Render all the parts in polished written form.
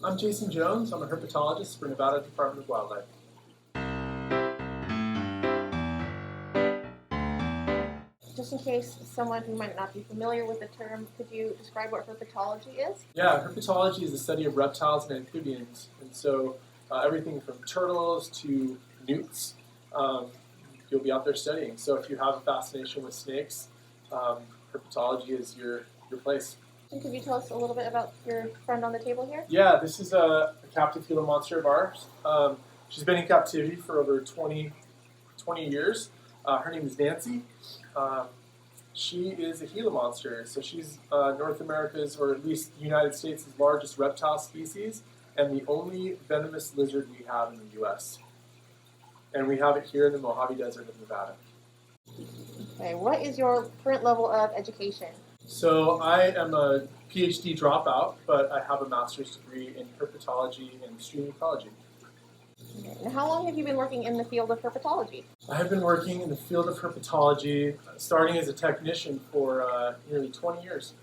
I'm Jason Jones. I'm a herpetologist for Nevada Department of Wildlife. Just in case someone who might not be familiar with the term, could you describe what herpetology is? Yeah, herpetology is the study of reptiles and amphibians. And so everything from turtles to newts, you'll be out there studying. So if you have a fascination with snakes, herpetology is your place. And could you tell us a little bit about your friend on the table here? Yeah, this is a captive Gila monster of ours. She's been in captivity for over 20 years. Her name is Nancy. She is a Gila monster, so she's North America's, or at least the United States' largest reptile species, and the only venomous lizard we have in the U.S. And we have it here in the Mojave Desert of Nevada. Okay, what is your current level of education? So I am a PhD dropout, but I have a master's degree in herpetology and stream ecology. Okay. And how long have you been working in the field of herpetology? I have been working in the field of herpetology, starting as a technician for nearly 20 years.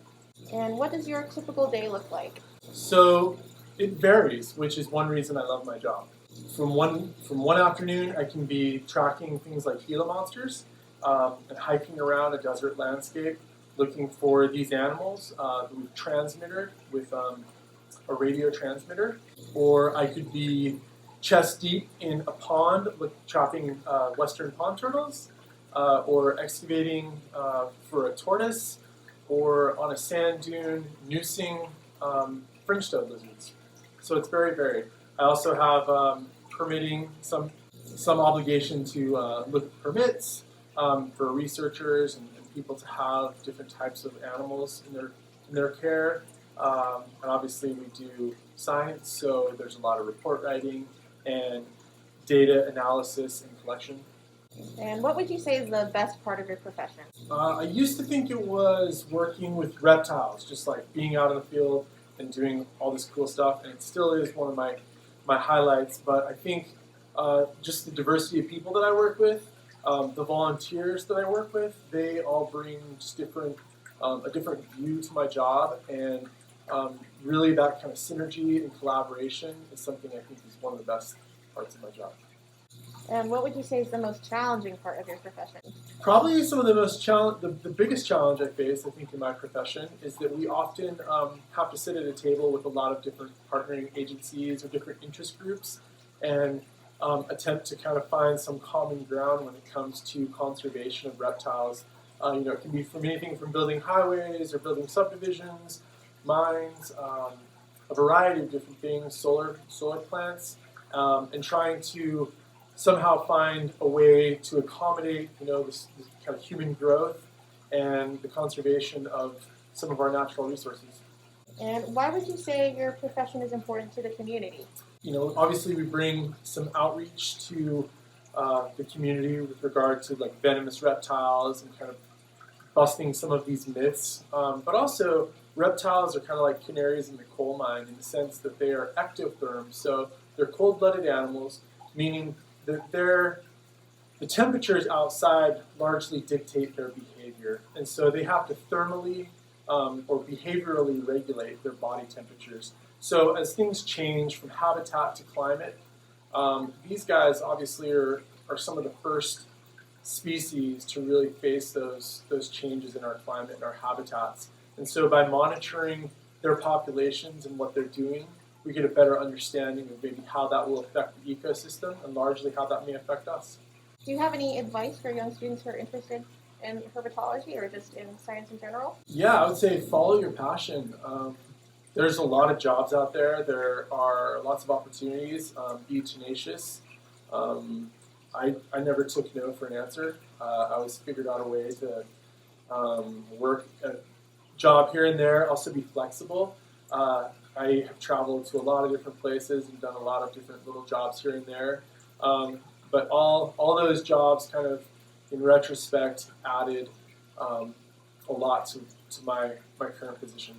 And what does your typical day look like? So it varies, which is one reason I love my job. From one afternoon, I can be tracking things like Gila monsters and hiking around a desert landscape, looking for these animals that we've transmitted with a radio transmitter, or I could be chest deep in a pond trapping western pond turtles, or excavating for a tortoise, or on a sand dune noosing fringe-toed lizards. So it's very varied. I also have permitting some obligation to look at permits for researchers and people to have different types of animals in their care. And obviously we do science, so there's a lot of report writing and data analysis and collection. And what would you say is the best part of your profession? I used to think it was working with reptiles, just like being out in the field and doing all this cool stuff, and it still is one of my highlights. But I think just the diversity of people that I work with, the volunteers that I work with, they all bring just a different view to my job, and really that kind of synergy and collaboration is something I think is one of the best parts of my job. And what would you say is the most challenging part of your profession? Probably some of the biggest challenge I face, I think, in my profession is that we often have to sit at a table with a lot of different partnering agencies or different interest groups and attempt to kind of find some common ground when it comes to conservation of reptiles. It can be from anything from building highways or building subdivisions, mines, a variety of different things, solar plants, and trying to somehow find a way to accommodate, this kind of human growth and the conservation of some of our natural resources. And why would you say your profession is important to the community? Obviously we bring some outreach to the community with regard to like venomous reptiles and kind of busting some of these myths. But also reptiles are kind of like canaries in the coal mine in the sense that they are ectotherms, so they're cold-blooded animals, meaning that the temperatures outside largely dictate their behavior. And so they have to thermally or behaviorally regulate their body temperatures. So as things change from habitat to climate, these guys obviously are some of the first species to really face those changes in our climate and our habitats. And so by monitoring their populations and what they're doing, we get a better understanding of maybe how that will affect the ecosystem and largely how that may affect us. Do you have any advice for young students who are interested in herpetology or just in science in general? Yeah, I would say follow your passion. There's a lot of jobs out there. There are lots of opportunities. Be tenacious. I never took no for an answer. I always figured out a way to work a job here and there, also be flexible. I have traveled to a lot of different places and done a lot of different little jobs here and there. But all those jobs kind of, in retrospect, added a lot to my current position.